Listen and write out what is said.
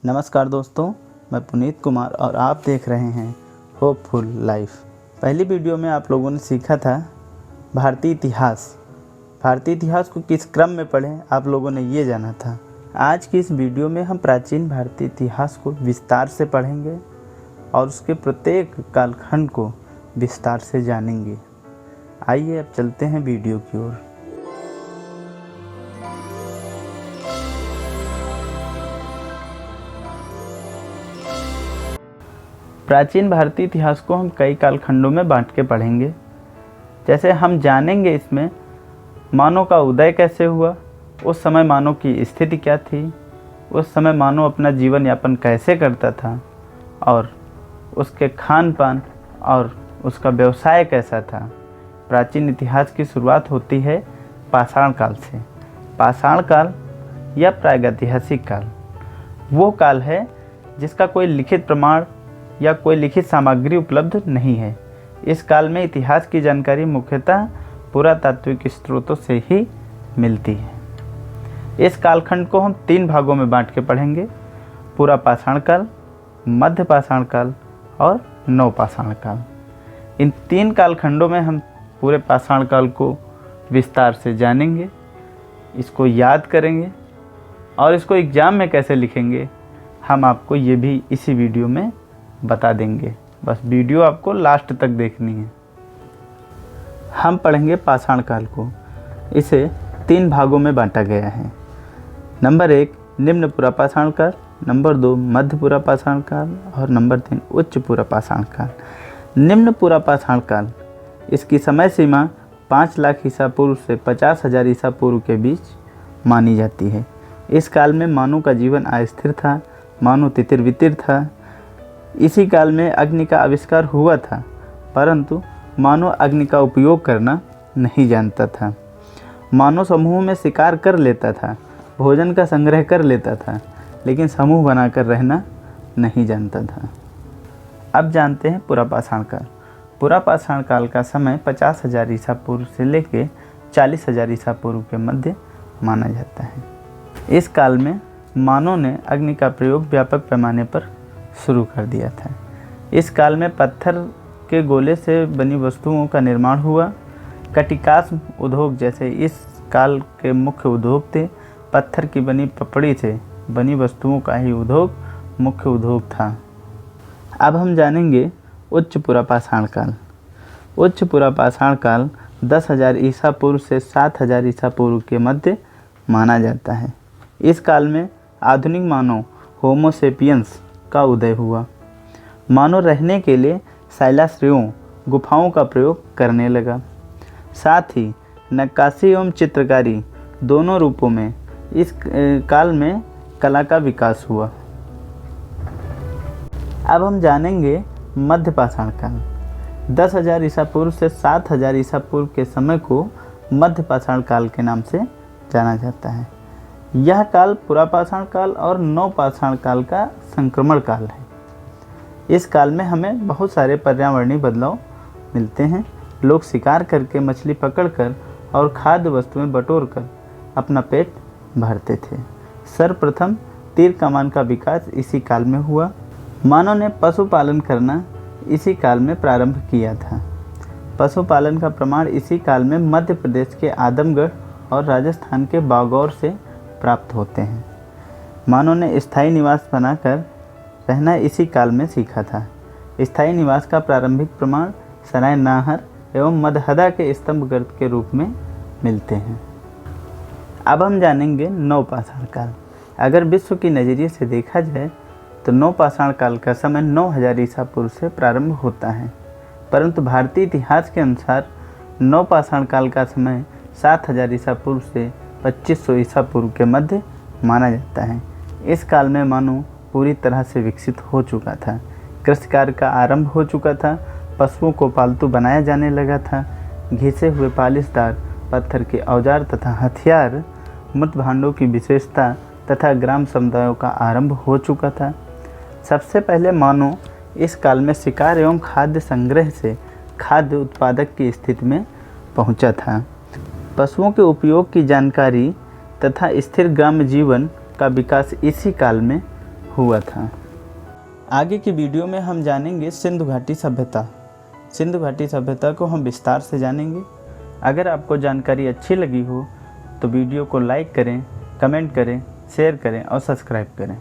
नमस्कार दोस्तों, मैं पुनीत कुमार और आप देख रहे हैं होपफुल लाइफ। पहली वीडियो में आप लोगों ने सीखा था भारतीय इतिहास। भारतीय इतिहास को किस क्रम में पढ़ें आप लोगों ने ये जाना था। आज की इस वीडियो में हम प्राचीन भारतीय इतिहास को विस्तार से पढ़ेंगे और उसके प्रत्येक कालखंड को विस्तार से जानेंगे। आइए अब चलते हैं वीडियो की ओर। प्राचीन भारतीय इतिहास को हम कई कालखंडों में बांट के पढ़ेंगे। जैसे हम जानेंगे इसमें मानव का उदय कैसे हुआ, उस समय मानव की स्थिति क्या थी, उस समय मानव अपना जीवन यापन कैसे करता था और उसके खान पान और उसका व्यवसाय कैसा था। प्राचीन इतिहास की शुरुआत होती है पाषाण काल से। पाषाण काल या प्रागैतिहासिक काल वो काल है जिसका कोई लिखित प्रमाण या कोई लिखित सामग्री उपलब्ध नहीं है। इस काल में इतिहास की जानकारी मुख्यतः पुरातात्विक स्रोतों से ही मिलती है। इस कालखंड को हम 3 भागों में बांट के पढ़ेंगे: पूरा पाषाण काल, मध्य पाषाण काल और नव पाषाण काल। इन 3 कालखंडों में हम पूरे पाषाण काल को विस्तार से जानेंगे, इसको याद करेंगे और इसको एग्ज़ाम में कैसे लिखेंगे हम आपको ये भी इसी वीडियो में बता देंगे। बस वीडियो आपको लास्ट तक देखनी है। हम पढ़ेंगे पाषाण काल को। इसे 3 भागों में बांटा गया है। नंबर 1 निम्न पुरा पाषाण काल, नंबर 2 मध्य पुरा पाषाण काल और नंबर 3 उच्च पुरा पाषाण काल। निम्न पुरा पाषाण काल, इसकी समय सीमा 5 लाख ईसा पूर्व से 50,000 ईसा पूर्व के बीच मानी जाती है। इस काल में मानव का जीवन अस्थिर था, मानव तितिर बितिर था। इसी काल में अग्नि का आविष्कार हुआ था, परंतु मानव अग्नि का उपयोग करना नहीं जानता था। मानव समूह में शिकार कर लेता था, भोजन का संग्रह कर लेता था, लेकिन समूह बनाकर रहना नहीं जानता था। अब जानते हैं पुरा पाषाण काल। पुरा पाषाण काल का समय 50,000 ईसा पूर्व से लेकर 40,000 ईसा पूर्व के मध्य माना जाता है। इस काल में मानव ने अग्नि का प्रयोग व्यापक पैमाने पर शुरू कर दिया था। इस काल में पत्थर के गोले से बनी वस्तुओं का निर्माण हुआ। कटिकास उद्योग जैसे इस काल के मुख्य उद्योग थे। पत्थर की बनी पपड़ी से बनी वस्तुओं का ही उद्योग मुख्य उद्योग था। अब हम जानेंगे उच्च पुरा पाषाण काल। उच्च पुरा पाषाण काल 10,000 ईसा पूर्व से 7,000 ईसा पूर्व के मध्य माना जाता है। इस काल में आधुनिक मानव होमो सेपियंस का उदय हुआ। मानव रहने के लिए शैलाश्रयों गुफाओं का प्रयोग करने लगा। साथ ही नक्काशी एवं चित्रकारी दोनों रूपों में इस काल में कला का विकास हुआ। अब हम जानेंगे मध्य पाषाण काल। 10,000 ईसा पूर्व से 7,000 ईसा पूर्व के समय को मध्य पाषाण काल के नाम से जाना जाता है। यह काल पुरा पाषाण काल और नव पाषाण काल का संक्रमण काल है। इस काल में हमें बहुत सारे पर्यावरणीय बदलाव मिलते हैं। लोग शिकार करके, मछली पकड़कर और खाद्य वस्तुएं बटोरकर अपना पेट भरते थे। सर्वप्रथम तीर कमान का विकास इसी काल में हुआ। मानव ने पशुपालन करना इसी काल में प्रारंभ किया था। पशुपालन का प्रमाण इसी काल में मध्य प्रदेश के आदमगढ़ और राजस्थान के बागौर से प्राप्त होते हैं। मानव ने स्थायी निवास बनाकर रहना इसी काल में सीखा था। स्थायी निवास का प्रारंभिक प्रमाण सराय नाहर एवं मदहदा के स्तंभ गर्त के रूप में मिलते हैं। अब हम जानेंगे नव पाषाण काल। अगर विश्व की नज़रिए से देखा जाए तो नव पाषाण काल का समय 9,000 ईसा पूर्व से प्रारंभ होता है, परंतु भारतीय इतिहास के अनुसार नव पाषाण काल का समय 7,000 ईसा पूर्व से 2500 ईसा पूर्व के मध्य माना जाता है। इस काल में मानव पूरी तरह से विकसित हो चुका था। कृषि कार्य का आरंभ हो चुका था। पशुओं को पालतू बनाया जाने लगा था। घिसे हुए पालिशदार पत्थर के औजार तथा हथियार, मृत भांडों की विशेषता तथा ग्राम समुदायों का आरंभ हो चुका था। सबसे पहले मानव इस काल में शिकार एवं खाद्य संग्रह से खाद्य उत्पादक की स्थिति में पहुंचा था। पशुओं के उपयोग की जानकारी तथा स्थिर ग्राम्य जीवन का विकास इसी काल में हुआ था। आगे की वीडियो में हम जानेंगे सिंधु घाटी सभ्यता। सिंधु घाटी सभ्यता को हम विस्तार से जानेंगे। अगर आपको जानकारी अच्छी लगी हो तो वीडियो को लाइक करें, कमेंट करें, शेयर करें और सब्सक्राइब करें।